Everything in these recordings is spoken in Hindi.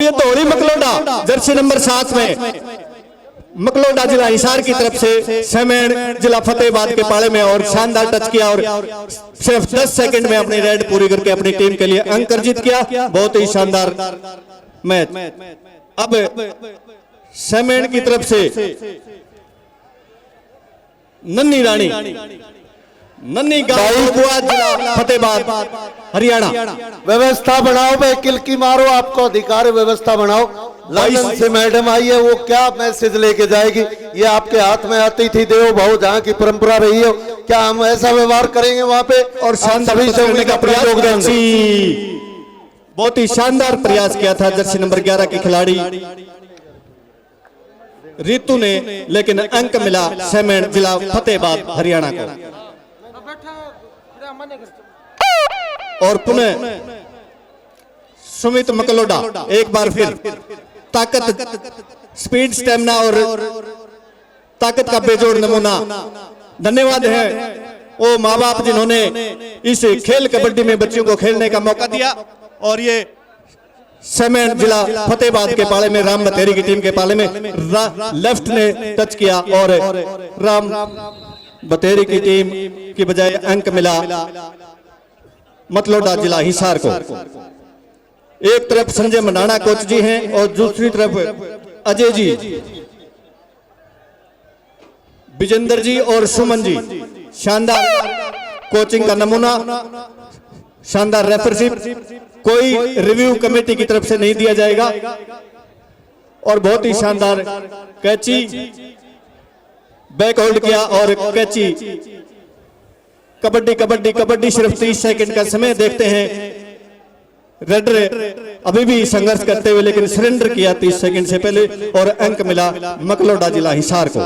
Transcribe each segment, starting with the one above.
ये धौली मकलोडा जर्सी नंबर 7 में मकलोडा जिला हिसार की तरफ से समेण जिला फतेहाबाद के पाले में और शानदार टच किया और सिर्फ 10 सेकंड में अपनी रेड पूरी करके अपनी टीम के लिए अंक अर्जित किया। बहुत ही शानदार मैच। अब समेण की तरफ से नन्ही रानी नन्ही गांव जिला फतेहाबाद हरियाणा। व्यवस्था बनाओ भाई, किलकी मारो, आपको अधिकार है, व्यवस्था बनाओ। लंदन से मैडम आई है, वो क्या मैसेज लेके जाएगी ये आपके हाथ में। अतिथि देवो भव जहाँ की परंपरा रही हो, क्या हम ऐसा व्यवहार करेंगे वहाँ पे? और शानदार का प्रयास, बहुत ही शानदार प्रयास किया था जर्सी नंबर 11 की खिलाड़ी रितु ने, लेकिन अंक मिला समेण जिला फतेहाबाद हरियाणा को। और पुनः सुमित मकलोडा एक बार फिर ताकत, स्पीड, स्टेमिना और ताकत का बेजोड़ नमूना। धन्यवाद है वो माँ बाप जिन्होंने इस खेल कबड्डी में बच्चों को खेलने का मौका दिया। और ये समेण जिला फतेहाबाद के पाले में राम बतेरी की टीम के पाले में लेफ्ट ने टच किया और राम बतेरी की टीम की बजाय अंक मिला मकलोडा जिला हिसार को। एक तरफ संजय मंडाना कोच जी हैं और दूसरी तरफ अजय जी, विजेंद्र जी और सुमन जी। शानदार कोचिंग का नमूना, शानदार रेफरशिप, कोई रिव्यू कमेटी की तरफ से नहीं दिया जाएगा। और बहुत ही शानदार कैची बैक होल्ड किया और कैची कबड्डी कबड्डी कबड्डी। सिर्फ 30 सेकंड का समय। देखते हैं रेडर अभी भी संघर्ष करते हुए, लेकिन सरेंडर किया 30 सेकंड से पहले और अंक मिला मकलोडा जिला हिसार को।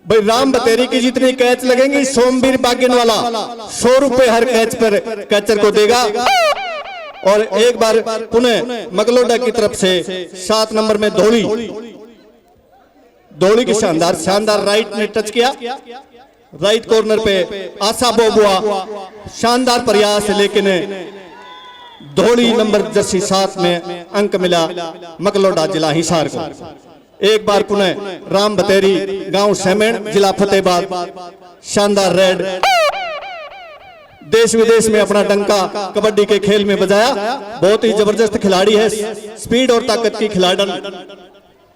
भाई राम बतेरी की जितनी कैच लगेंगी सोमवीर बागेन वाला 100 रुपए हर कैच पर कैचर को देगा। और एक बार पुनः मकलोडा की तरफ से 7 नंबर में धौली की शानदार राइट ने टच किया, राइट कॉर्नर पे आशा बोबुआ। शानदार प्रयास, लेकिन धौली नंबर जर्सी 7 में अंक मिला मकलोडा जिला हिसार को। एक बार पुनः राम बतेरी गांव समेण जिला फतेहाबाद। शानदार रेड, देश विदेश में अपना डंका कबड्डी के खेल में बजाया। बहुत ही जबरदस्त खिलाड़ी है, स्पीड और ताकत की खिलाड़ी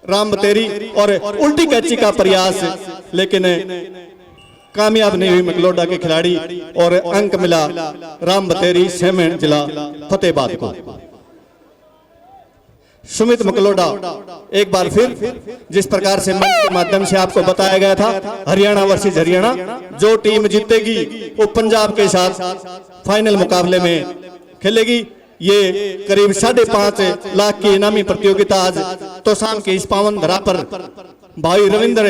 राम बतेरी। और उल्टी कैची का प्रयास, लेकिन कामयाब नहीं हुई मकलोडा के खिलाड़ी और अंक मिला राम बतेरी समेण जिला फतेहाबाद को। सुमित मकलोडा एक बार फिर जिस प्रकार से मंच के माध्यम से आपको बताया गया था, हरियाणा वर्सेस हरियाणा, जो टीम जीतेगी वो पंजाब के साथ फाइनल मुकाबले में खेलेगी। ये करीब 5.5 लाख की इनामी प्रतियोगिता आज तोशाम के इस पावन धरा पर भाई रविंद्र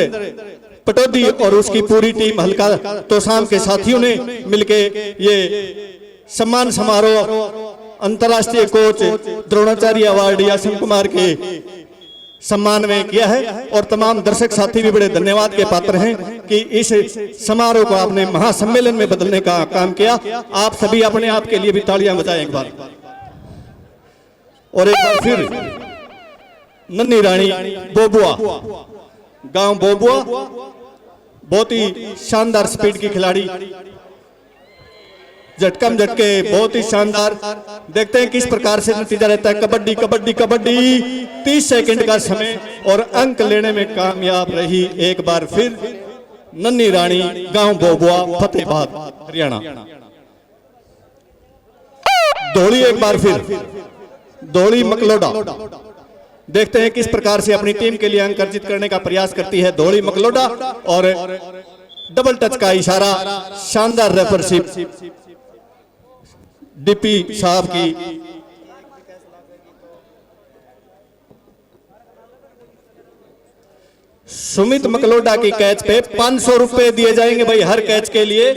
पटौदी और उसकी पूरी टीम हल्का तोशाम के साथियों ने मिलके ये सम्मान समारोह अंतर्राष्ट्रीय कोच द्रोणाचार्य अवार्ड यासिन कुमार के सम्मान में किया है। और तमाम दर्शक साथी भी बड़े धन्यवाद के पात्र हैं कि इस समारोह को आपने महासम्मेलन में बदलने का काम किया। आप सभी अपने आप के लिए भी तालियां बजाएं एक बार। और एक बार फिर नन्ही रानी बोबुआ, गांव बोबुआ, बहुत ही शानदार स्पीड की खिलाड़ी, झटकम झटके बहुत ही शानदार। देखते हैं किस प्रकार से नतीजा रहता है। कबड्डी कबड्डी कबड्डी, 30 सेकंड का समय और अंक लेने में कामयाब रही एक बार फिर नन्ही रानी गांव बोबुआ फतेहाबाद हरियाणा। धौली एक बार फिर धौली मकलोडा, देखते हैं किस प्रकार से अपनी टीम के लिए अंक अर्जित करने का प्रयास करती है धौली मकलोडा। और डबल टच का इशारा, शानदार रेफरशिप डीपी साहब की। सुमित मकलोडा की कैच पे 500 रुपए दिए जाएंगे भाई हर कैच के लिए,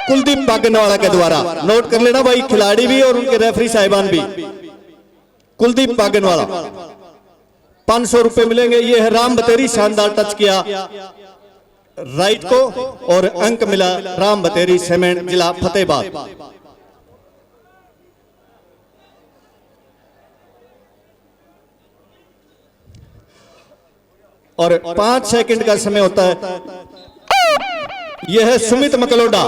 कुलदीप बागनवाला के द्वारा। नोट कर लेना भाई, खिलाड़ी भी और उनके रेफरी साहिबान भी। कुलदीप बागनवाला 500 रुपए मिलेंगे। ये है राम बतेरी, शानदार टच किया राइट को और अंक मिला राम बतेरी सीमेंट जिला फतेहाबाद। और 5 सेकंड का समय होता है। यह है सुमित मकलोडा,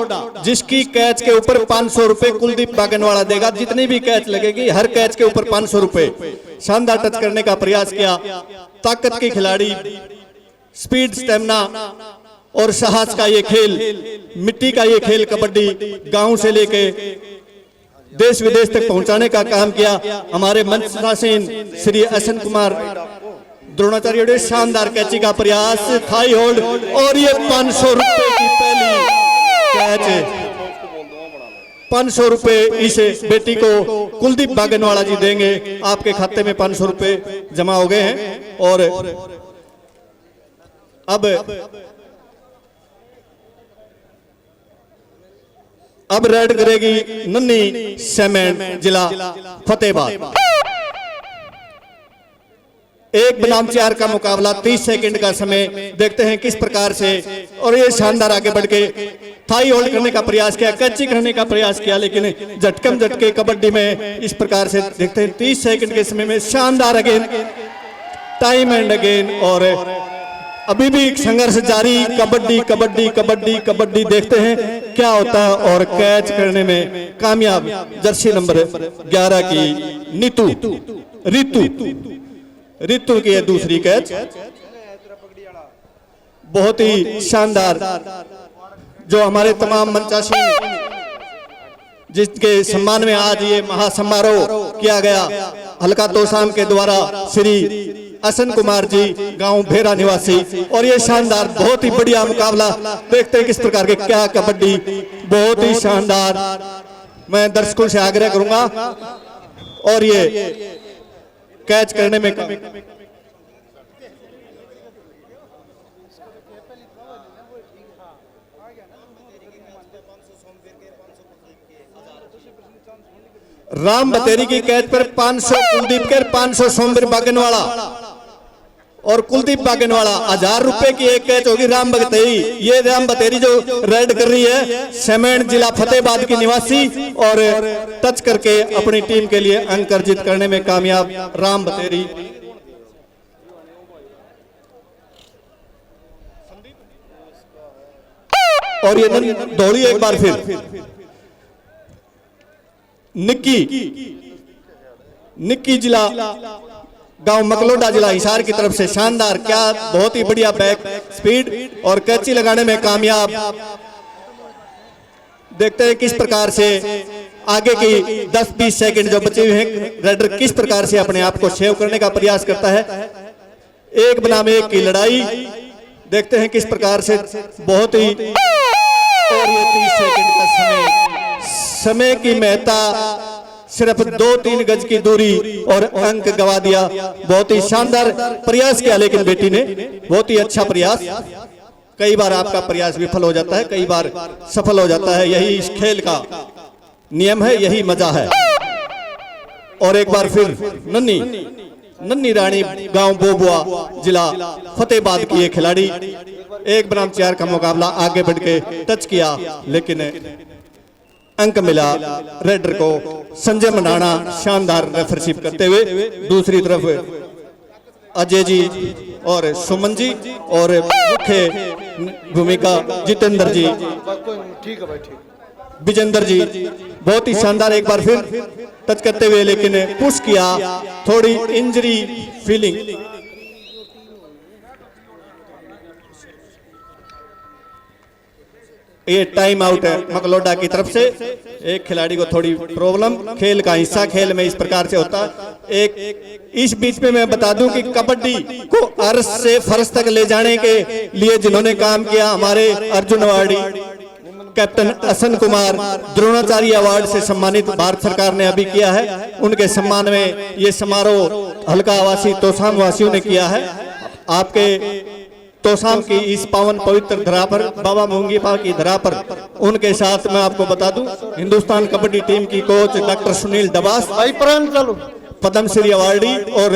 जिसकी कैच के ऊपर 500 रुपए कुलदीप बागनवाड़ा देगा। जितनी भी कैच लगेगी हर कैच के ऊपर 500 रुपए। शानदार टच करने का प्रयास किया। ताकत की खिलाड़ी, स्पीड, स्टेमिना और साहस का ये खेल, मिट्टी का ये खेल कबड्डी गांव से लेके देश विदेश तक पहुंचाने का काम किया हमारे मंच शासन श्री असन कुमार द्रोणाचार्य। शानदार कैची का प्रयास, थाई होल्ड और ये 500 रुपए की पहली कैच। 500 रुपए इस बेटी को कुलदीप बागनवाड़ा जी देंगे। आपके खाते में 500 रुपए जमा हो गए हैं। और अब रेड करेगी नन्ही सीमेंट जिला फतेहाबाद। 1 बनाम 4 का मुकाबला, 30 सेकंड का समय। देखते हैं किस प्रकार से। और ये शानदार आगे बढ़ के थाई होल्ड करने का प्रयास किया, कैची करने का प्रयास किया, लेकिन झटकम झटके कबड्डी में इस प्रकार से। देखते हैं 30 सेकंड के समय में शानदार अगेन, टाइम एंड अगेन। और अभी भी संघर्ष जारी, कबड्डी कबड्डी कबड्डी कबड्डी। देखते हैं क्या होता है। और कैच करने में कामयाब जर्सी नंबर 11 की नीतू रितु की दूसरी कैच। बहुत ही शानदार, जो हमारे तमाम मंचासीन जिसके सम्मान में आज ये महासमारोह किया गया, हल्का तोसाम के द्वारा श्री असन कुमार जी, गांव भेरा निवासी। और ये शानदार, बहुत ही बढ़िया मुकाबला। देखते हैं किस प्रकार के क्या कबड्डी, बहुत ही शानदार। मैं दर्शकों से आग्रह करूंगा और ये कैच करने में राम बतेरी की कैच पर 500 कुलदीप के, 500 सोमवीर बागनवाड़ा। और कुलदीप बागनवाड़ा 1000 रुपए की एक कैच होगी। राम बतेरी, ये राम बतेरी जो रेड कर रही है, सीमेंट जिला फतेहाबाद की निवासी। और टच करके अपनी टीम के लिए अंक अर्जित करने में कामयाब राम बतेरी। और ये दौड़ी एक बार फिर निक्की जिला गांव मकलोडा जिला हिसार की तरफ से। शानदार, क्या बहुत ही बढ़िया बैक स्पीड और कैची लगाने में कामयाब। देखते हैं किस प्रकार से आगे की 10-20 सेकंड जो बचे हुए हैं, रेडर किस प्रकार से अपने आप को सेव करने का प्रयास करता है। 1 बनाम 1 की लड़ाई। देखते हैं किस प्रकार से, बहुत ही। और ये 30 सेकंड का समय की महत्ता, सिर्फ 2-3 गज की दूरी और अंक गवा दिया। बहुत ही शानदार प्रयास किया, लेकिन बेटी ने बहुत ही अच्छा प्रयास। कई बार आपका प्रयास विफल हो जाता है, कई बार सफल हो जाता है। यही इस खेल का नियम है, यही मजा है। और एक बार फिर नन्ही रानी, गांव बोबुआ जिला फतेहाबाद की ये खिलाड़ी। 1 बनाम 4 का मुकाबला, आगे बढ़ के टच किया, लेकिन अंक मिला रेडर को संजय मनाना। शानदार रेफरशिप करते हुए। दूसरी तरफ अजय जी और सुमन जी, और मुख्य भूमिका जितेंद्र जी, विजेंद्र जी। बहुत ही शानदार, एक बार फिर टच करते हुए, लेकिन पुश किया, थोड़ी इंजरी फीलिंग। ये टाइम आउट है मकलोडा की तरफ से। एक खिलाड़ी को थोड़ी प्रॉब्लम, खेल का हिस्सा, खेल में इस प्रकार से होता है। एक इस बीच में मैं बता दूं कि कबड्डी को अर्श से फर्श तक ले जाने के लिए जिन्होंने काम किया, हमारे अर्जुन अवार्डी कैप्टन असन कुमार द्रोणाचार्य अवार्ड से सम्मानित भारत सरकार ने अभी किया है। उनके सम्मान में ये समारोह हल्का वासी तोसाम वासियों ने किया है। आपके तोसाम की इस पावन पवित्र धरा पर, बाबा मोंगीपा की धरा पर, उनके साथ मैं आपको बता दूं, हिंदुस्तान कबड्डी टीम की coach doctor Sunil Dabas, Padma Shri awardee और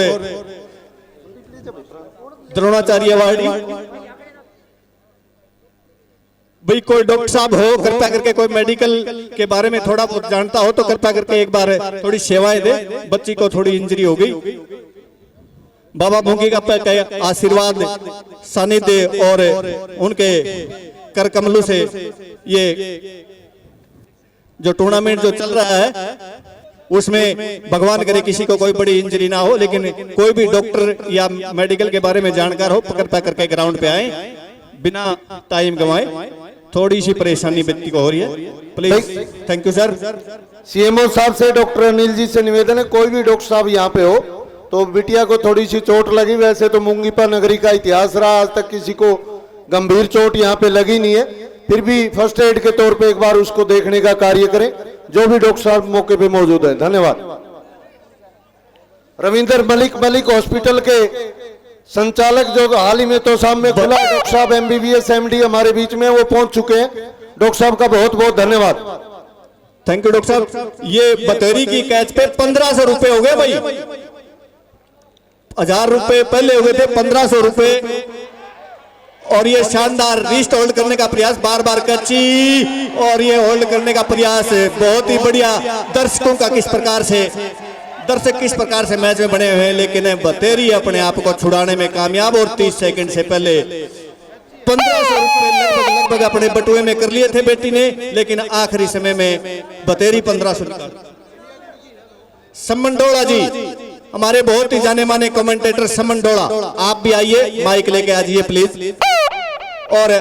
द्रोणाचार्य अवार्डी, भाई कोई डॉक्टर साहब हो कृपया करके, कोई मेडिकल के बारे में थोड़ा बहुत जानता हो तो कृपया करके एक बार थोड़ी सेवाएं दे। बच्ची को थोड़ी इंजरी हो गई। बाबा भोंगी का आशीर्वाद सानिध्य और उनके कर कमलों से ये जो टूर्नामेंट जो चल रहा है उसमें भगवान करे किसी को कोई बड़ी इंजरी ना हो, लेकिन कोई भी डॉक्टर या मेडिकल के बारे में जानकार हो कृपया करके ग्राउंड पे आए बिना टाइम गंवाए। थोड़ी सी परेशानी व्यक्ति को हो रही है, please. Thank you sir. CMO साहब से, डॉक्टर अनिल जी से निवेदन है, कोई भी डॉक्टर साहब यहाँ पे हो तो बिटिया को थोड़ी सी चोट लगी। वैसे तो मुंगीपा नगरी का इतिहास रहा, आज तक किसी को गंभीर चोट यहाँ पे लगी नहीं है, फिर भी फर्स्ट एड के तौर पे एक बार उसको देखने का कार्य करें, जो भी डॉक्टर साहब मौके पे मौजूद हैं। धन्यवाद। रविंदर मलिक हॉस्पिटल के संचालक जो हाल ही में तो सामने खुला, डॉक्टर साहब MBBS MD हमारे बीच में वो पहुंच चुके हैं। डॉक्टर साहब का बहुत बहुत धन्यवाद। थैंक यू डॉक्टर साहब। ये बतेरी की कैच पे 1500 रुपए हो गए भाई। 1000 रुपए पहले हो गए थे, 1500 रुपए। और ये शानदार रिस्ट होल्ड करने का प्रयास, बार बार कच्ची और ये होल्ड करने का प्रयास, बहुत ही बढ़िया। दर्शक किस प्रकार से मैच में बने हुए हैं, लेकिन बतेरी अपने आप को छुड़ाने में कामयाब और 30 सेकंड से पहले 1500 रुपए लगभग अपने बटुए में कर लिए थे बेटी ने, लेकिन आखिरी समय में बतेरी 1500। समनडोला जी, हमारे बहुत ही जाने माने कमेंटेटर समनडोला, आप भी आइए, माइक लेके आ जाइए प्लीज। और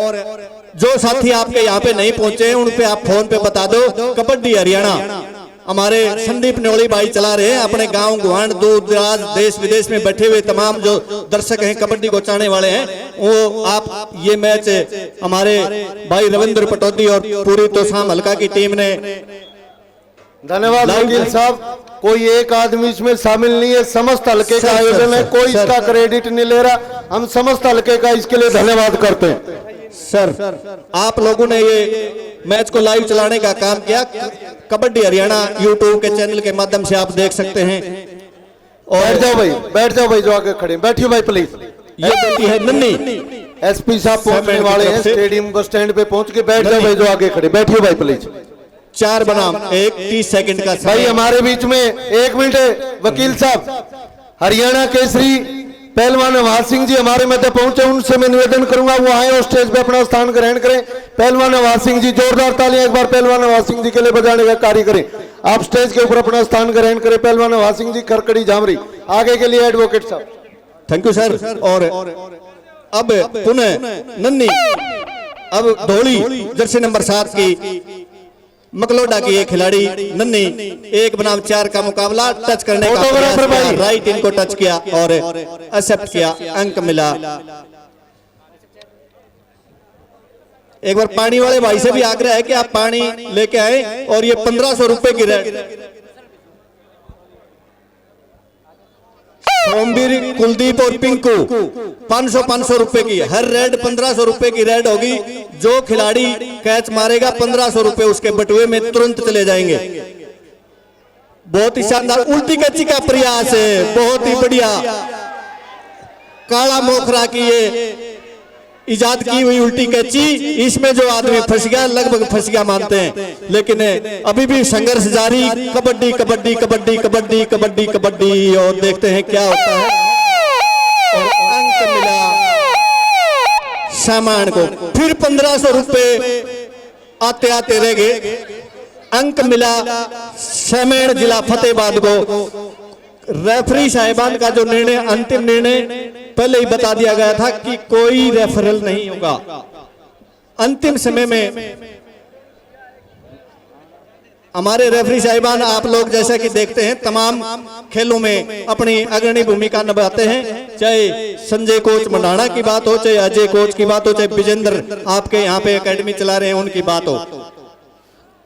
जो साथी आपके यहाँ पे नहीं पहुंचे हैं उन पे आप फोन पे बता दो। कबड्डी हरियाणा हमारे संदीप न्योली भाई चला रहे हैं। अपने गांव गुआंढ दूर दराज देश विदेश में बैठे हुए तमाम जो दर्शक हैं, कबड्डी को चाहने वाले हैं, वो आप ये मैच हमारे भाई रविंद्र पटौदी और पूरी तोसाम हल्का की टीम ने। धन्यवाद वकील साहब। कोई एक आदमी इसमें शामिल नहीं है, समस्त हल्के का आयोजन है, कोई इसका क्रेडिट नहीं ले रहा। हम समस्त हल्के का इसके लिए धन्यवाद करते हैं। सर, आप लोगों ने ये मैच को लाइव चलाने का काम किया। कबड्डी हरियाणा यूट्यूब के चैनल के माध्यम से आप देख सकते हैं। और बैठ जाओ भाई, जो आगे खड़े बैठिए भाई प्लीज। ये बेटी है नन्नी। SP साहब पहुंचने वाले हैं, स्टेडियम बस स्टैंड पे पहुंच के बैठ जाओ भाई, जो आगे खड़े बैठिए भाई प्लीज। 4 बनाम 1, 30 सेकंड का भाई हमारे बीच में 1 मिनट वकील साहब, हरियाणा केसरी पहलवान नवाज सिंह जी हमारे मध्य पहुंचे, उनसे मैं निवेदन करूंगा वो आए और स्टेज पे अपना स्थान ग्रहण करें। पहलवान नवाज सिंह जी, जोरदार तालियां एक बार पहलवान नवाज सिंह जी के लिए बजाने का कार्य करें। आप स्टेज के ऊपर अपना स्थान ग्रहण करें। पहलवान नवाज सिंह जी, खरकड़ी झामरी, आगे के लिए एडवोकेट साहब। Thank you sir. और अब पुनः नन्नी, अब धोली जर्सी नंबर 7 की मकलोडा की एक खिलाड़ी नन्नी, 1 बनाम 4 का मुकाबला। टच करने का प्रयास किया, राइट इनको टच किया और एक्सेप्ट किया, अंक मिला। एक बार पानी वाले भाई से भी आग्रह है कि आप पानी लेके आए। और ये 1500 रुपए की रेड, सोमवीर, कुलदीप और पिंकू 500 रुपए की हर रेड 1500 रुपए की रेड होगी। जो खिलाड़ी कैच मारेगा 1500 रुपए उसके बटुए में तुरंत चले जाएंगे। बहुत ही शानदार उल्टी कैची का प्रयास है, बहुत ही बढ़िया। काला मोखरा की ये इजाद की हुई उल्टी कैची, इसमें जो आदमी फंस गया लगभग फंस गया मानते हैं, लेकिन अभी भी संघर्ष जारी। कबड्डी कबड्डी कबड्डी कबड्डी कबड्डी कबड्डी, और देखते हैं क्या होता है। और अंक मिला सामान को, फिर 1500 रुपए आते आते रह गए। अंक मिला समेण जिला फतेहाबाद को। रेफरी साहिबान का जो निर्णय, अंतिम निर्णय पहले ही बता दिया गया था कि कोई रेफरल नहीं होगा। अंतिम समय में हमारे रेफरी साहिबान, आप लोग जैसा कि देखते हैं तमाम खेलों में अपनी अग्रणी भूमिका निभाते हैं, चाहे संजय कोच मंडाणा की बात हो, चाहे अजय कोच की बात हो, चाहे विजेंद्र आपके यहाँ पे एकेडमी चला रहे हैं उनकी बात हो।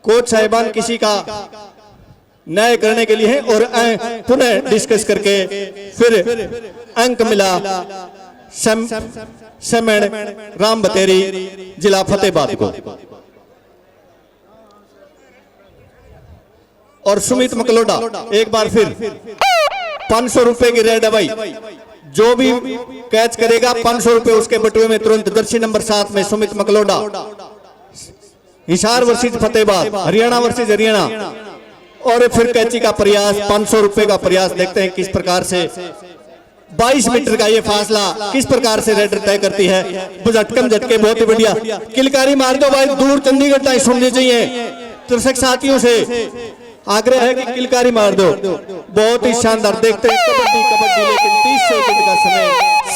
कोच साहिबान किसी का न्याय करने के लिए है। और पुनः डिस्कस करके फिर अंक मिला समेण राम बतेरी जिला फतेहाबाद को। और सुमित मकलोडा एक बार फिर 500 रुपए की रेड है भाई। जो भी कैच करेगा 500 रुपए उसके बटुए में तुरंत। जर्सी नंबर 7 में सुमित मकलोडा हिसार वर्सेज फतेहाबाद, हरियाणा वर्सेज हरियाणा। और फिर कैची का प्रयास, 500 रुपए का प्रयास। देखते हैं किस प्रकार से 22 मीटर का ये फासला किस प्रकार से रेडर तय करती है। झटकम झटके बहुत ही बढ़िया, किलकारी मार दो भाई, दूर चंडीगढ़ टाइम सुननी चाहिए। दर्शक साथियों से आग्रह है कि किलकारी मार दो। बहुत ही शानदार। देखते हैं कबड्डी कबड्डी, लेकिन 30 सेकंड का समय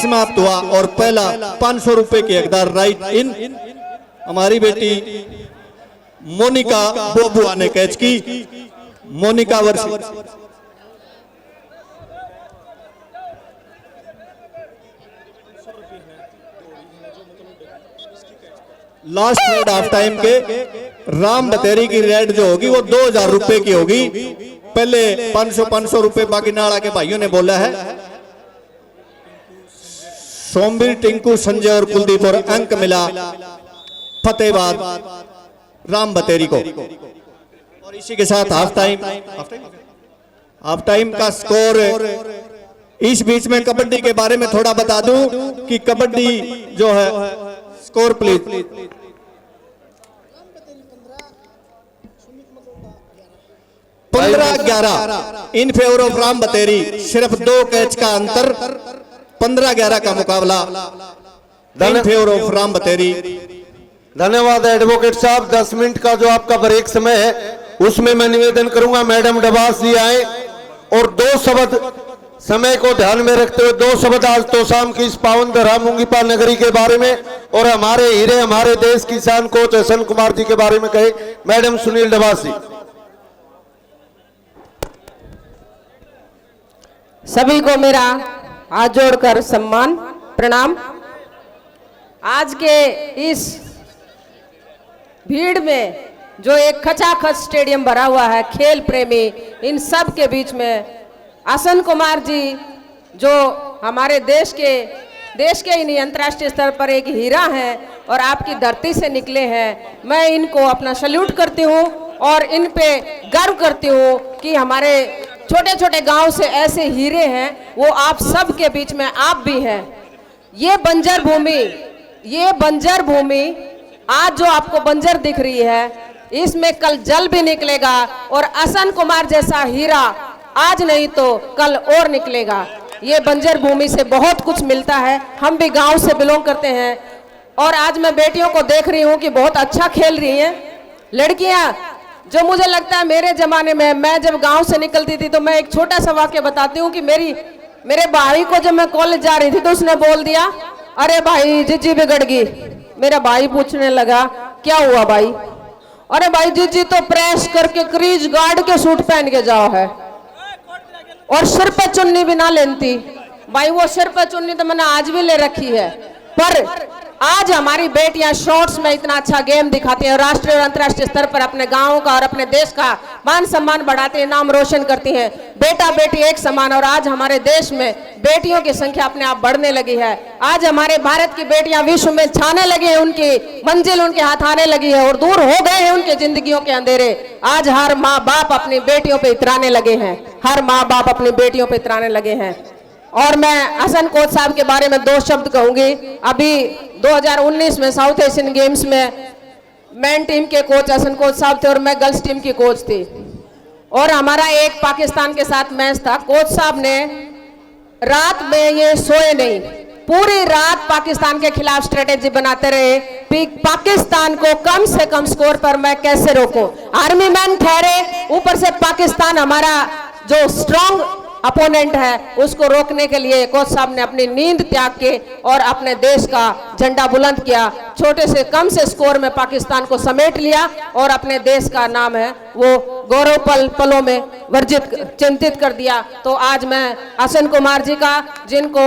समाप्त हुआ और पहला 500 रुपए की हकदार राइट इन हमारी बेटी मोनिका बोबुआ ने कैच की। मोनिका वर्ष लास्ट थर्ड हाफ टाइम के राम बतेरी की रेड जो होगी वो 2000 रुपए की होगी। पहले 500 रुपए बाकी नाड़ा के भाइयों ने बोला है। सोमवीर, टिंकू, संजय और कुलदीप और अंक मिला फतेहाबाद राम बतेरी को। और इसी के साथ हाफ टाइम का स्कोर। इस बीच में कबड्डी के बारे में थोड़ा बता दूं कि कबड्डी जो है score please 15-11 in favour of Ram Bateri. सिर्फ 2 कैच का अंतर, 15-11 का मुकाबला in favour of Ram Bateri. धन्यवाद एडवोकेट साहब। 10 मिनट का जो आपका ब्रेक समय है उसमें मैं निवेदन करूंगा मैडम डबास जी आए और 2 शब्द समय को ध्यान में रखते हुए 2 शब्द आज तो शाम की इस पावन धरा मुंगीपा नगरी के बारे में और हमारे हीरे, हमारे देश की शान कोच हसन कुमार जी के बारे में कहे। मैडम सुनील डबास जी। सभी को मेरा हाथ जोड़कर सम्मान प्रणाम। आज के इस भीड़ में जो एक खचाखच स्टेडियम भरा हुआ है, खेल प्रेमी, इन सब के बीच में हसन कुमार जी जो हमारे देश के ही नहीं अंतर्राष्ट्रीय स्तर पर एक हीरा हैं और आपकी धरती से निकले हैं। मैं इनको अपना सैल्यूट करती हूँ और इन पे गर्व करती हूँ कि हमारे छोटे छोटे गांव से ऐसे हीरे हैं, वो आप सब के बीच में आप भी हैं। ये बंजर भूमि आज जो आपको बंजर दिख रही है, इसमें कल जल भी निकलेगा और हसन कुमार जैसा हीरा आज नहीं तो कल और निकलेगा। ये बंजर भूमि से बहुत कुछ मिलता है। हम भी गांव से बिलोंग करते हैं और आज मैं बेटियों को देख रही हूँ कि बहुत अच्छा खेल रही हैं लड़कियां। जो मुझे लगता है मेरे जमाने में, मैं जब गांव से निकलती थी तो मैं एक छोटा सा वाक्य बताती हूँ कि मेरे भाई को जब मैं कॉलेज जा रही थी तो उसने बोल दिया, अरे भाई जीजी बिगड़ गई। मेरा भाई पूछने लगा क्या हुआ भाई? अरे भाई जीजी तो प्रेस करके क्रीज गार्ड के सूट पहन के जाओ है और सिर पे चुन्नी भी ना लेती। भाई वो सिर पे चुन्नी तो मैंने आज भी ले रखी है, पर आज हमारी बेटियां शॉर्ट्स में इतना अच्छा गेम दिखाती हैं, राष्ट्रीय और अंतर्राष्ट्रीय स्तर पर अपने गांव का और अपने देश का मान सम्मान बढ़ाती हैं, नाम रोशन करती हैं। बेटा बेटी एक समान। और आज हमारे देश में बेटियों की संख्या अपने आप बढ़ने लगी है। आज हमारे भारत की बेटियां विश्व में छाने लगी हैं, उनकी मंजिल उनके हाथ आने लगी है और दूर हो गए हैं उनके जिंदगियों के अंधेरे। आज हर माँ बाप अपनी बेटियों पर इतराने लगे हैं, हर माँ बाप अपनी बेटियों पर इतराने लगे हैं। और मैं हसन कोच साहब के बारे में 2 शब्द कहूंगी। अभी 2019 में साउथ एशियन गेम्स में मेन टीम के कोच हसन कोच साहब थे और मैं गर्ल्स टीम की कोच थी और हमारा एक पाकिस्तान के साथ मैच था। कोच साहब ने रात में ये सोए नहीं, पूरी रात पाकिस्तान के खिलाफ स्ट्रेटेजी बनाते रहे। पाकिस्तान को कम से कम स्कोर पर मैं कैसे रोकूं। आर्मी मैन ठहरे, ऊपर से पाकिस्तान हमारा जो स्ट्रॉन्ग अपोनेंट है उसको रोकने के लिए कोच साहब ने अपनी नींद त्याग के और अपने देश का झंडा बुलंद किया। छोटे से कम से स्कोर में पाकिस्तान को समेट लिया और अपने देश का नाम है वो गौरव पलों में चिंतित कर दिया। तो आज मैं हसन कुमार जी का, जिनको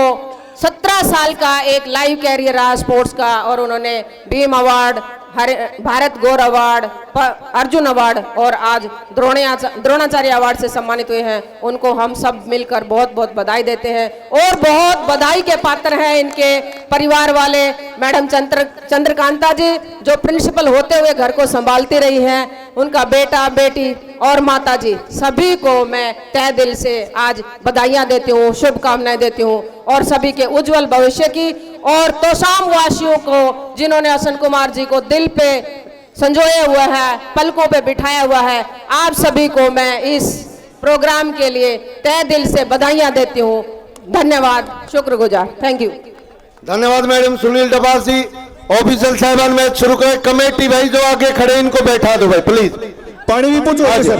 17 साल का एक लाइव कैरियर रहा स्पोर्ट्स का और उन्होंने भीम अवार्ड, भारत गौरव अवार्ड, अर्जुन अवार्ड और आज द्रोणाचार्य अवार्ड से सम्मानित हुए हैं, उनको हम सब मिलकर बहुत बहुत बधाई देते हैं। और बहुत बधाई के पात्र हैं इनके परिवार वाले, मैडम चंद्रकांता जी जो प्रिंसिपल होते हुए घर को संभालती रही हैं, उनका बेटा बेटी और माता जी, सभी को मैं तहे दिल से आज बधाइयां देती हूँ, शुभकामनाएं देती हूँ और सभी के उज्जवल भविष्य की। और तोशाम वासियों को जिन्होंने हसन कुमार जी को दिल पे संजोया हुआ है, पलकों पे बिठाया हुआ है। आप सभी को मैं इस प्रोग्राम के लिए तहे दिल से बधाइयां देती हूँ। धन्यवाद, शुक्रगुजार। Thank you. धन्यवाद मैडम। सुनील डबास जी, ऑफिसर साहबान मैच शुरू करें। कमेटी भाई जो आगे खड़े इनको बैठा दो भाई प्लीज। पानी भी पूछो सर।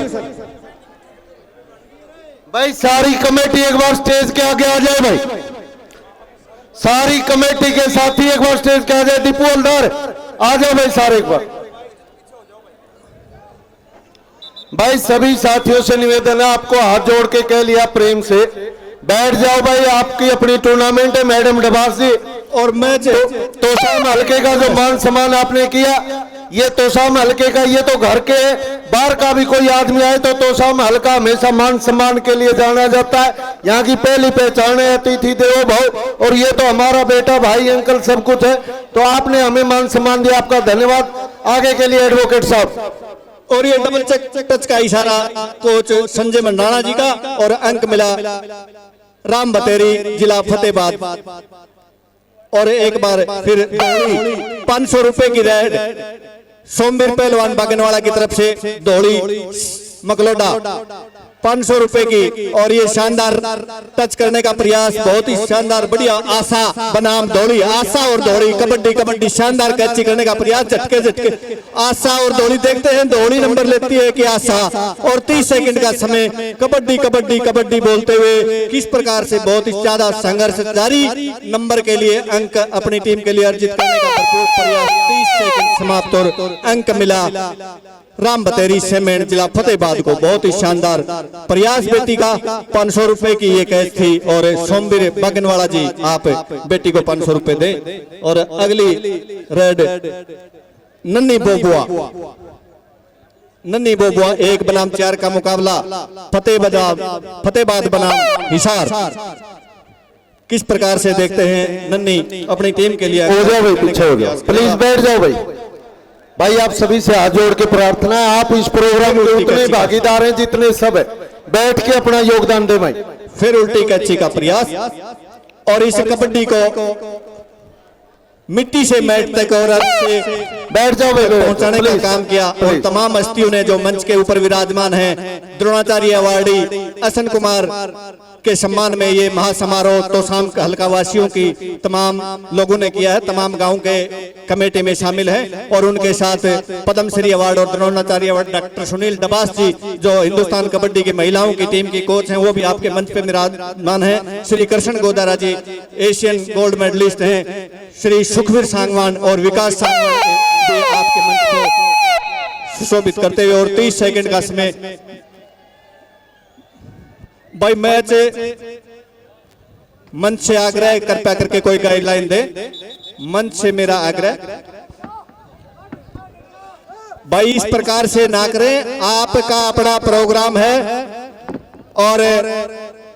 भाई सारी कमेटी एक बार स्टेज के आगे आ जाए भाई। सारी कमेटी के साथी एक बार स्टेज के आ जाए। दीपू हलदार आ जाओ भाई सारे एक बार। भाई सभी साथियों से निवेदन है, आपको हाथ जोड़ के कह लिया प्रेम से बैठ जाओ भाई। आपकी अपनी टूर्नामेंट है मैडम डबास जी। और मैच तोशाम हल्के का जो मान सम्मान आपने किया, ये तोशाम हल्के का, ये तो घर के बाहर का भी कोई आदमी आए तो तोशाम हल्का हमेशा मान सम्मान के लिए जाना जाता है। यहाँ की पहली पहचान है अतिथि देवो भव, और ये तो हमारा बेटा भाई अंकल सब कुछ है, तो आपने हमें मान सम्मान दिया, आपका धन्यवाद। आगे के लिए एडवोकेट साहब। और ये डबल टच का इशारा कोच संजय मंडाना जी का, और अंक मिला राम बतेरी जिला फतेहाबाद। और एक बार फिर 500 रुपए की रेड सोमवीर पहलवान बागनवाड़ा की तरफ से दौड़ी मकलोडा 500 रुपए की। और ये शानदार टच करने का प्रयास, बहुत ही शानदार, बढ़िया। आशा बनाम दौड़ी, आशा और दौड़ी, कबड्डी कबड्डी, शानदार कैची करने का प्रयास, झटके झटके आशा और दौड़ी। देखते हैं दौड़ी नंबर लेती है कि आशा। और 30 सेकंड का समय, कबड्डी कबड्डी कबड्डी बोलते हुए किस प्रकार से बहुत ही ज्यादा संघर्ष जारी। नंबर के लिए अंक अपनी टीम के लिए अर्जित करने का भरपूर प्रयास। 30 सेकंड समाप्त और अंक मिला राम बतेरी सेमेंट जिला फतेहाबाद को। बहुत ही शानदार प्रयास बेटी का। 500 रुपए की ये कैच थी। और सोमवीर बागनवाड़ा जी, आप बेटी को 500 रुपए दें। और अगली रेड नन्ही बोबुआ, नन्ही बोबुआ 1 बनाम 4 का मुकाबला, फतेहाबाद बनाम हिसार। किस प्रकार से देखते हैं नन्ही अपनी टीम के लिए। हो जाओ भाई, पीछे हो गया, प्लीज बैठ जाओ भाई। भाई आप सभी से हाथ जोड़ के प्रार्थना है, आप इस प्रोग्राम में उतने भागीदार हैं जितने सब है, बैठ के अपना योगदान दे भाई। फिर उल्टी कैची का प्रयास, और इस कबड्डी को मिट्टी से मैट तक और से बैठ जाओ भाई पहुंचाने का काम किया। और तमाम हस्तियों ने जो मंच के ऊपर विराजमान हैं, द्रोणाचार्य अवार्डी असन कुमार के सम्मान में ये महासमारोह तोशाम हल्का वासियों की तमाम लोगों ने किया है, तमाम गांव के कमेटी में शामिल है। और उनके साथ पद्मश्री अवार्ड और द्रोणाचार्य अवार्ड डॉक्टर सुनील डबास जी, जो हिंदुस्तान कबड्डी की महिलाओं की टीम की कोच हैं, वो भी आपके मंच पे विराजमान है। श्री कृष्ण गोदारा जी एशियन गोल्ड मेडलिस्ट हैं। श्री सुखवीर सांगवान और विकास सांगवान भी आपके मंच को सुशोभित करते हुए। और 30 सेकंड का समय भाई। मैच मंच से आग्रह, कृपया करके कोई गाइडलाइन दे, मंच से मेरा आग्रह भाई, इस प्रकार से ना करें। आपका अपना प्रोग्राम है और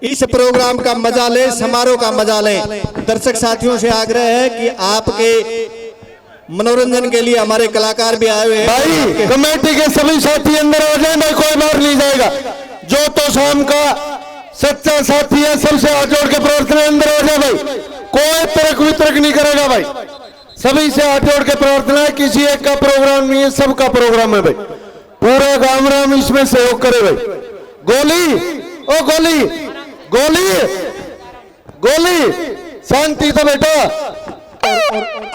इस प्रोग्राम का मजा लें, समारोह का मजा लें। दर्शक साथियों से आग्रह है कि आपके मनोरंजन के लिए हमारे कलाकार भी आए हुए हैं। भाई कमेटी के सभी साथी अंदर आ जाए भाई, कोई बाहर नहीं जाएगा। जो तोशाम का सच्चा साथी है, सबसे हाथ जोड़ के प्रार्थना, अंदर आ जाए भाई। कोई तर्क वितर्क नहीं करेगा भाई, सभी से हाथ जोड़ के प्रार्थना है। किसी एक का प्रोग्राम नहीं है, सबका प्रोग्राम है भाई। पूरा गांव राम इसमें सहयोग करे भाई। गोली, ओ गोली, गोली, गोली, शांति तो बेटा।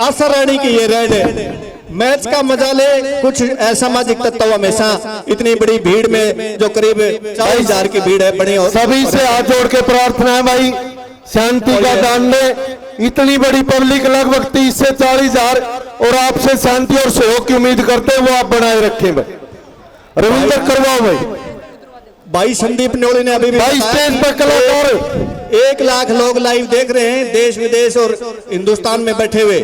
आशा रानी की ये रेड मैच का मजा ले। कुछ असामाजिक तत्व हमेशा इतनी बड़ी भीड़ में, जो करीब 40,000 की भीड़ है, बड़ी। सभी से हाथ जोड़ के प्रार्थना है भाई, शांति का दान दे। इतनी बड़ी पब्लिक, लगभग 30 से 40,000, और आपसे शांति और सहयोग की उम्मीद करते हैं, वो आप बनाए रखें भाई। रविंद्र करवाओ भाई। संदीप न्योली ने अभी भी भाई स्टेज पर कलाकार 1 लाख लोग लाइव देख रहे हैं, देश विदेश और हिंदुस्तान में बैठे हुए।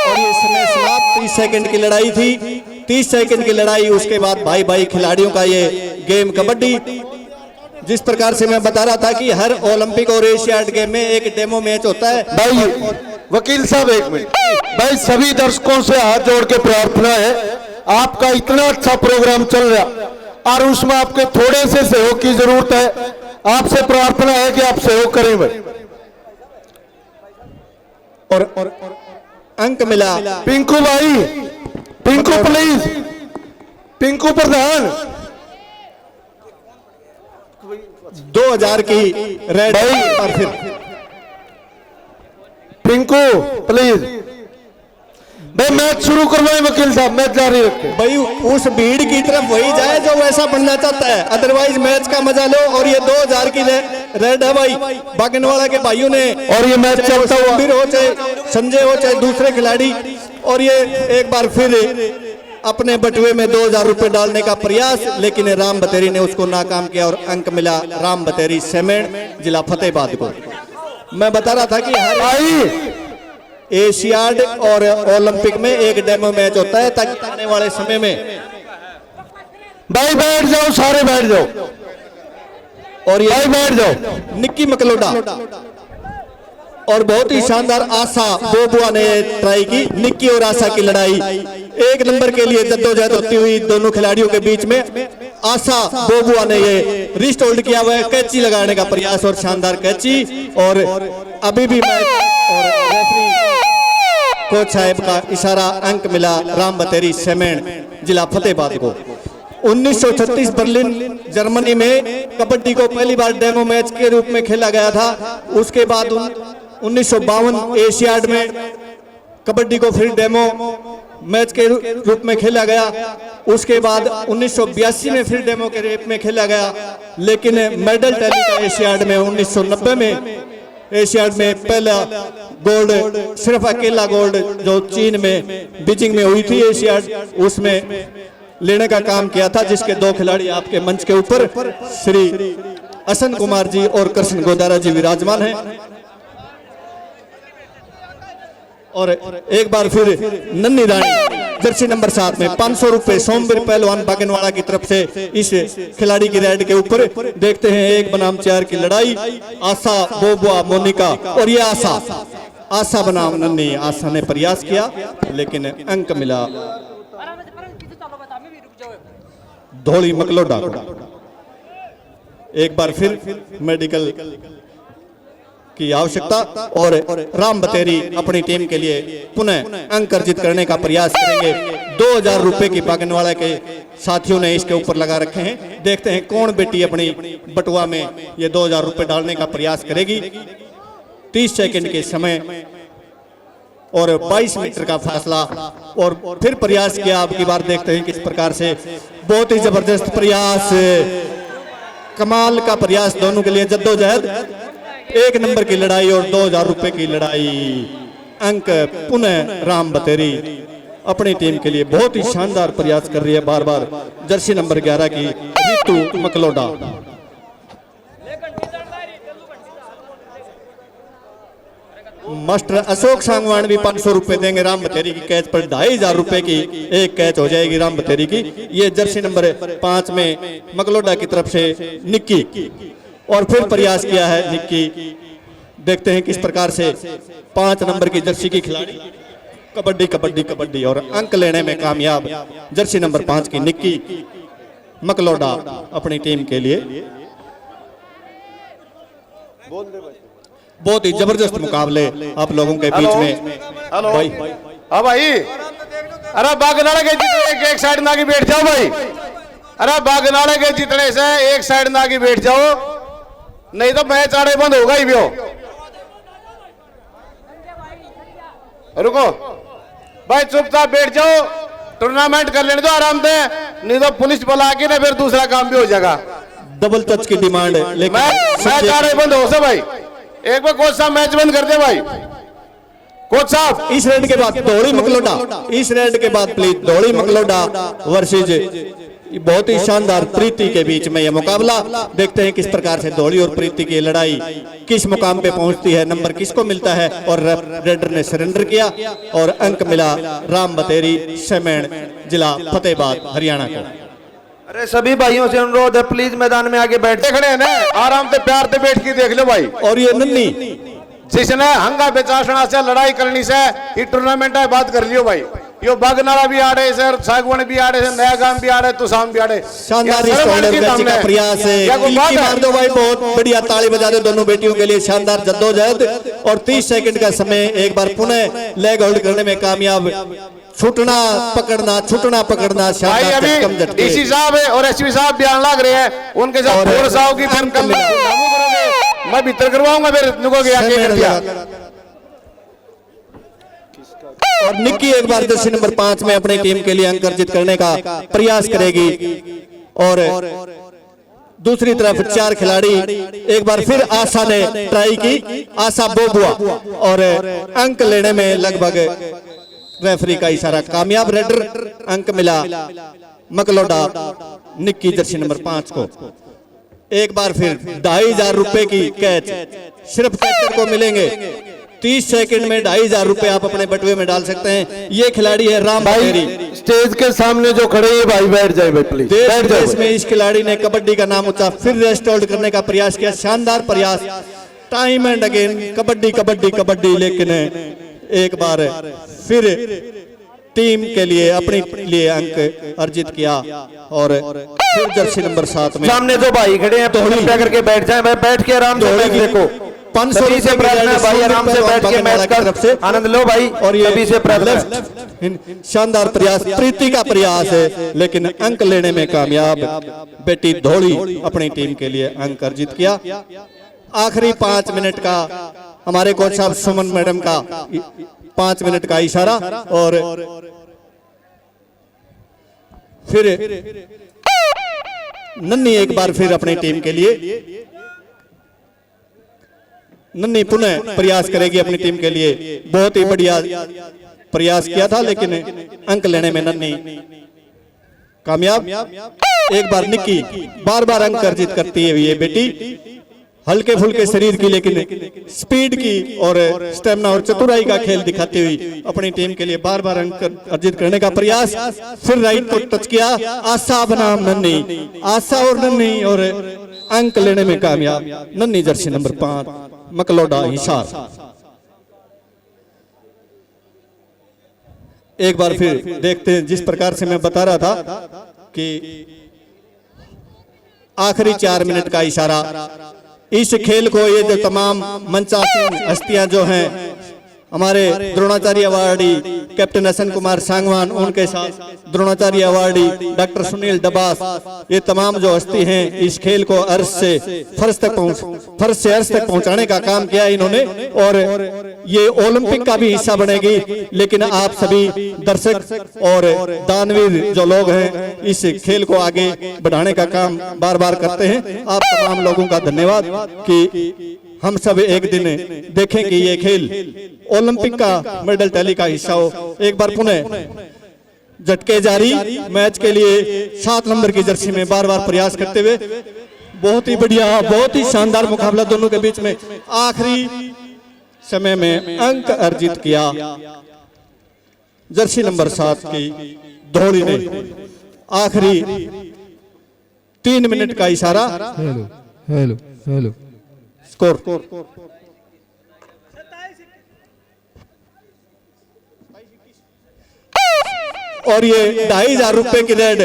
और ये समय समाप्त। 30 सेकंड की लड़ाई थी, 30 सेकंड की लड़ाई। उसके बाद भाई भाई खिलाड़ियों का ये गेम कबड्डी, जिस प्रकार से मैं बता रहा था कि हर ओलंपिक और एशियाड गेम में एक डेमो मैच होता है भाई। वकील साहब 1 मिनट भाई, सभी दर्शकों से हाथ जोड़ के प्रार्थना है, आपका इतना अच्छा प्रोग्राम चल रहा और उसमें आपके थोड़े से सहयोग की जरूरत है। आपसे प्रार्थना है कि आप सहयोग करें भाई। और अंक मिला पिंकू भाई, पिंकू प्लीज, पिंकू प्रधान 2000 की रेड और फिर पिंकू प्लीज भाई मैच शुरू करवाए वकील साहब, मैच जारी रखें। भाई उस भीड़ की तरफ वही जाए जो वैसा बनना चाहता है, अदरवाइज मैच का मजा लो। और ये 2000 की रेड है भाई बागनवाड़ा के भाइयों ने, और ये मैच चलता हुआ हो चाहे संजय हो चाहे दूसरे खिलाड़ी। और ये एक बार फिर अपने बटुए में 2000 रुपए डालने का प्रयास, लेकिन राम बतेरी ने उसको नाकाम किया और अंक मिला राम बतेरी सीमेंट जिला फतेहाबाद को। मैं बता रहा था कि हर एशियाड और ओलंपिक में एक डेमो मैच होता है ताकि आने वाले समय में भाई बैठ जाओ, सारे बैठ जाओ, और ये भाई बैठ जाओ। निक्की मकलोडा और बहुत ही शानदार आशा बोबुआ ने ट्राई की। निक्की और आशा की लड़ाई, एक नंबर के लिए जद्दोजहद होती हुई दोनों खिलाड़ियों के बीच में। आशा बोबुआ ने ये रिस्ट होल्ड किया हुआ है, कैची लगाने का प्रयास और शानदार कैची। और अभी भी मैच और रेफरी कोच साहब का इशारा, अंक मिला राम बतेरी सीमेंट जिला फतेहाबाद को। 1936 बर्लिन जर्मनी में कबड्डी को पहली बार डेमो मैच के रूप में खेला गया था। उसके बाद 1952 एशियाड में कबड्डी को फिर डेमो मैच के रूप में खेला गया। उसके बाद 1982 में फिर डेमो के रूप में खेला गया। लेकिन मेडल टैली का एशियाड में 1990 में एशियाड में पहला गोल्ड, सिर्फ अकेला गोल्ड जो चीन में बीजिंग में हुई थी एशियाड, उसमें लेने का काम किया था, जिसके दो खिलाड़ी आपके मंच के ऊपर श्री असन कुमार जी और कृष्ण गोदारा जी विराजमान हैं। और एक बार फिर नन्ही रानी जर्सी नंबर 7 में 500 रुपए सोमवीर पहलवान बागनवाड़ा की तरफ से इस खिलाड़ी की रेड के ऊपर। देखते हैं एक बनाम 4 की लड़ाई, आशा बोबुआ मोनिका। और ये आशा बनाम नन्ही, आशा ने प्रयास किया लेकिन अंक मिला धोली मकलोडा को। एक बार फिर मेडिकल की आवश्यकता और राम बतेरी अपनी टीम के लिए पुनः अंक अर्जित करने का प्रयास करेंगे। 2000 रुपए की बागनवाड़ा के साथियों ने इसके ऊपर लगा रखे हैं। देखते हैं कौन बेटी अपनी बटुआ में ये 2000 रुपए डालने का प्रयास करेगी। 30 सेकंड के समय और 22 मीटर का फासला और फिर प्रयास किया। अब की बार देखते हैं किस प्रकार से, बहुत ही जबरदस्त प्रयास, कमाल का प्रयास दोनों के लिए जद्दोजहद। एक नंबर की लड़ाई और 2000 रुपए की लड़ाई। अंक पुनः राम बतेरी अपनी टीम के लिए बहुत ही शानदार प्रयास कर रही है। बार बार जर्सी नंबर 11 की रितु मकलोडा। मास्टर अशोक सांगवान भी 500 रुपए देंगे राम बतेरी की कैच पर। 2500 रुपए की एक कैच हो जाएगी राम बतेरी की। ये जर्सी नंबर 5 में मकलोडा की तरफ से निक्की, और फिर प्रयास किया है निक्की। देखते हैं किस प्रकार से 5 नंबर की जर्सी की खिलाड़ी कबड्डी कबड्डी कबड्डी और अंक लेने में कामयाब जर्सी नंबर 5 की निक्की मकलोडा अपनी टीम के लिए। बहुत ही जबरदस्त मुकाबले आप लोगों के बीच में। हेलो भाई हाँ भाई, अरे बागनाड़ा के जितने एक साइड ना की बैठ जाओ भाई। अरे बागनाड़ा के जितने से एक साइड ना की बैठ जाओ, नहीं तो मैच आड़े बंद होगा ही भी हो। रुको भाई, चुपचाप बैठ जाओ, टूर्नामेंट कर लेने दो आराम से, नहीं तो पुलिस बुला के ना फिर दूसरा काम भी हो जाएगा। डबल टच की डिमांड, लेकिन मैच आड़े बंद हो से भाई। एक बार कोच साहब मैच बंद कर दे भाई। कोच साहब इस रेड के बाद धोली मकलोडा, इस रेड के बाद प्लीज धोली मकलोडा वर्सेज बहुत ही शानदार प्रीति के बीच में यह मुकाबला। देखते हैं किस प्रकार से धोली और प्रीति की लड़ाई किस मुकाम पे पहुंचती है, नंबर किसको मिलता है। और रेडर ने सरेंडर किया और अंक मिला राम बतेरी सीमेंट जिला फतेहाबाद हरियाणा को। अरे सभी भाइयों से अनुरोध है प्लीज मैदान में आगे बैठ खड़े हैं ना, आराम से प्यार से बैठ के देख लो भाई। और ये नन्ही जिसने हंगा बेचासना से लड़ाई करनी से ये टूर्नामेंट है, बात कर लियो भाई। यो बागनाड़ा भी आ रहे सर, सागवान भी आ रहे सर, नया गांव भी आ रहे, तुसाम भी आ रहे। शानदार का प्रयास है, मार दो भाई, बहुत बढ़िया, ताली बजा दो दोनों बेटियों के लिए। शानदार जद्दोजहद और 30 सेकंड का समय। एक बार पुनः लेग होल्ड करने में कामयाब छूटना पकड़ना भाई शानदार अभी चटकम झटके। डीसी साहब है और एसपी साहब बयान लग रहे हैं, उनके साथ और थोड़ा सा होगी, फिर अंक कल मिला। करोगे, मैं भीतर करवाऊंगा, फिर नुकोगे आके कर दिया। और निक्की एक बार जर्सी नंबर 5 में अपनी टीम के लिए अंक अर्जित करने का प्रयास करेगी। और दूसरी तरफ 4 खिलाड़ी, एक बार फिर आशा ने ट्राई की, आशा बोबुआ, और अंक लेने में लगभग रेफरी का इशारा कामयाब। रेडर अंक मिला मकलोडा निक्की जर्सी नंबर 5 को। एक बार फिर 2500 रुपए की कैच सिर्फ कैचर को मिलेंगे। 30 सेकंड में 2500 रुपए आप अपने बटुए में डाल सकते हैं। ये खिलाड़ी है राम बटेरी। भाई स्टेज के सामने जो खड़े हैं भाई बैठ जाए भाई प्लीज, बैठ जाए। देश में इस खिलाड़ी ने कबड्डी का नाम ऊंचा फिर रेस्ट होल्ड करने का प्रयास किया, शानदार प्रयास, time and again kabaddi kabaddi kabaddi. लेकिन एक बार फिर टीम के लिए अपने लिए अंक अर्जित किया। और फिर जर्सी नंबर 7 में सामने जो भाई खड़े हैं तो कृपया करके बैठ जाए भाई, बैठ के आराम से मैच देखो। 500 सभी से प्रार्थना है भाई, आराम से बैठ के मैच का आनंद लो भाई। और ये सभी से प्रार्थना है। शानदार प्रयास, प्रीति का प्रयास है, लेकिन अंक लेने में कामयाब। बेटी धोड़ी अपनी टीम के लिए अंक अर्जित किया। आखिरी 5 मिनट का हमारे कोच साहब सुमन मैडम का 5 मिनट का इशारा। और फिर नन्ही एक बार फिर अपनी टीम के लिए, नन्ही पुनः प्रयास करेगी अपनी टीम के लिए। बहुत ही बढ़िया प्रयास किया था, लेकिन अंक लेने में नन्ही कामयाब। एक बार निक्की बार बार अंक अर्जित करती है ये बेटी, हल्के फुल्के शरीर की लेकिन स्पीड की और स्टेमिना और चतुराई का खेल दिखाती हुई अपनी टीम के लिए बार बार अंक अर्जित करने का प्रयास। फिर राइट को टच किया, आशा बनाम नन्ही, आशा और नन्ही, और अंक लेने में कामयाब नन्ही जर्सी नंबर 5 मकलोडा हिसार। एक बार फिर देखते हैं, जिस प्रकार से मैं बता रहा था कि आखिरी 4 मिनट का इशारा। इस खेल को ये जो तमाम मंचासीन हस्तियां जो हैं, हमारे द्रोणाचार्य अवार्डी कैप्टन हसन कुमार सांगवान, उनके साथ द्रोणाचार्य अवार्डी डॉक्टर सुनील डबास, ये तमाम जो हस्ती हैं इस खेल को अर्श से फर्श से अर्श तक पहुंचाने का काम किया इन्होंने। और ये ओलंपिक का भी हिस्सा बनेगी। लेकिन आप सभी दर्शक और दानवीर जो लोग हैं इस खेल को आगे बढ़ाने का काम बार बार करते हैं। आप तमाम लोगों का धन्यवाद कि हम सब एक दिन देखें कि ये खेल ओलंपिक का मेडल टैली का हिस्सा हो। एक बार पुनः झटके जारी मैच के लिए 7 नंबर की जर्सी में बार बार प्रयास करते हुए। बहुत ही बढ़िया, बहुत ही शानदार मुकाबला दोनों के बीच में। आखिरी समय में अंक अर्जित किया जर्सी नंबर 7 की धोड़ी ने। आखिरी 3 मिनट का इशारा। हेलो हेलो हेलो स्कोर और ये 2500 रुपए की रेड।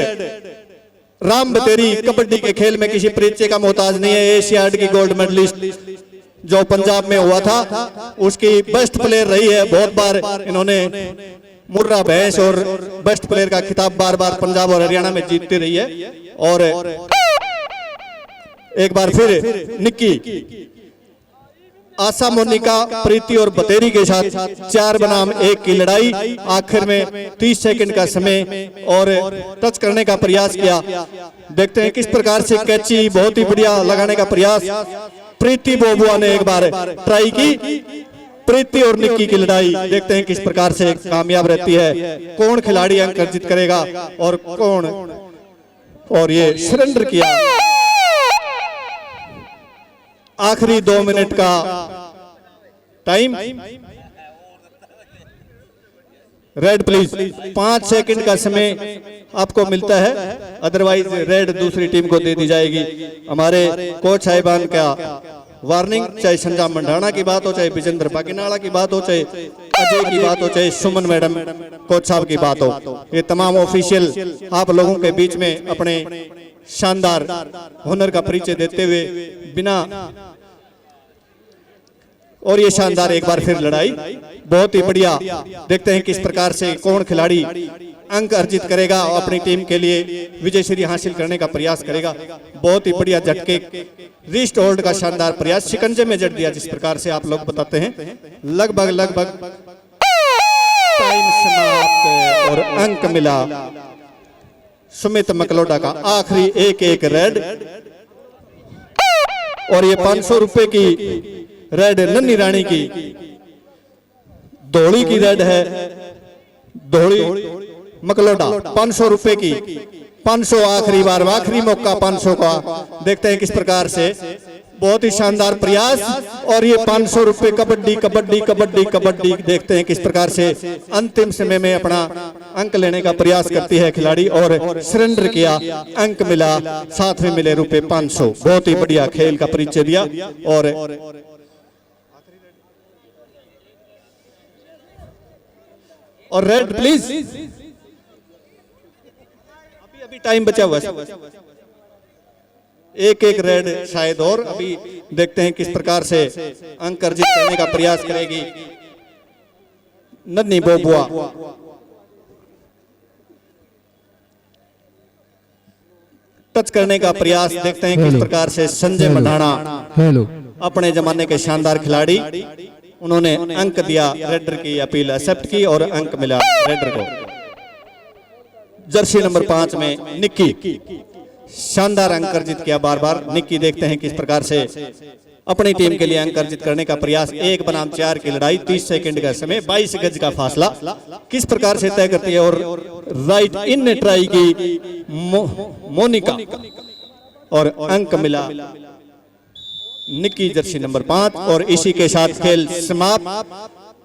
राम बतेरी कबड्डी के खेल में किसी परिचय का मोहताज नहीं है। एशियाड की गोल्ड मेडलिस्ट जो पंजाब में हुआ था, उसकी बेस्ट प्लेयर रही है। बहुत बार इन्होंने मुर्रा भैंस और बेस्ट प्लेयर का खिताब बार बार पंजाब और हरियाणा में जीतती रही है। और एक बार फिर निक्की, आशा, मोनिका, प्रीति और बतेरी के साथ 4 बनाम 1 की लड़ाई। आखिर में 30 सेकंड का समय और टच करने का प्रयास किया। देखते हैं किस प्रकार से कैची बहुत ही बढ़िया लगाने का प्रयास। प्रीति बोबुआ ने एक बार ट्राई की। प्रीति और निक्की की लड़ाई देखते हैं किस प्रकार से कामयाब रहती है। कौन खिलाड़ी अंक अर्जित करेगा और कौन। और ये सरेंडर किया। आखिरी 2 मिनट का टाइम। रेड प्लीज, 5 सेकंड का समय आपको मिलता है, अदरवाइज रेड दूसरी टीम को दे दी जाएगी। हमारे कोच साहिबान का वार्निंग, चाहे संजाम मंडाना की बात हो, चाहे विजेंद्र बागिनाला की बात हो, चाहे अजय की बात हो, चाहे सुमन मैडम कोच साहब की बात हो, ये तमाम ऑफिशियल आप लोगों के बीच में अपने शानदार हुनर का परिचय देते हुए बिना और ये शानदार एक बार फिर लड़ाई, बहुत ही बढ़िया। देखते हैं किस प्रकार से कौन खिलाड़ी अंक अर्जित करेगा और अपनी टीम के लिए विजय श्री हासिल करने का प्रयास करेगा। बहुत ही बढ़िया झटके, रिस्ट होल्ड का शानदार प्रयास, शिकंजे में जड़ दिया जिस प्रकार से आप लोग बताते हैं। लगभग टाइम समाप्त और अंक मिला सुमित मकलोडा का। आखिरी एक रेड, और ये 500 रुपए की रेड नन्ही रानी की, धोड़ी की रेड है, धोड़ी मकलोडा 500 रुपए की। 500 आखिरी बार, आखिरी मौका 500 का। देखते हैं किस प्रकार से, बहुत ही शानदार प्रयास, और ये 500 रुपए कबड्डी कबड्डी कबड्डी कबड्डी। देखते हैं किस प्रकार से अंतिम समय में अपना अंक लेने का प्रयास करती है खिलाड़ी, और सरेंडर किया, अंक मिला, साथ में मिले रुपए 500। बहुत ही बढ़िया खेल का परिचय दिया। और रेड प्लीज, अभी टाइम बचा हुआ है, एक रेड शायद, और अभी देखते हैं किस प्रकार से अंक अर्जित करने का प्रयास करेगी नन्ही बोबुआ। टच करने का प्रयास, देखते हैं किस प्रकार से संजय मढ़ाना, हेलो अपने जमाने के शानदार खिलाड़ी, उन्होंने अंक दिया, रेडर की अपील एक्सेप्ट की और अंक मिला रेडर को। जर्सी नंबर 5 में निक्की, शानदार अंक अर्जित किया बार बार निक्की। देखते हैं किस प्रकार से अपनी टीम के लिए अंक अर्जित करने का प्रयास। 1 बनाम 4 की लड़ाई, 30 सेकंड का समय, 22 गज का फासला किस प्रकार से तय करती है। और राइट इन ने ट्राई की मोनिका, और अंक मिला निक्की, जर्सी नंबर 5। और इसी के साथ खेल समाप्त।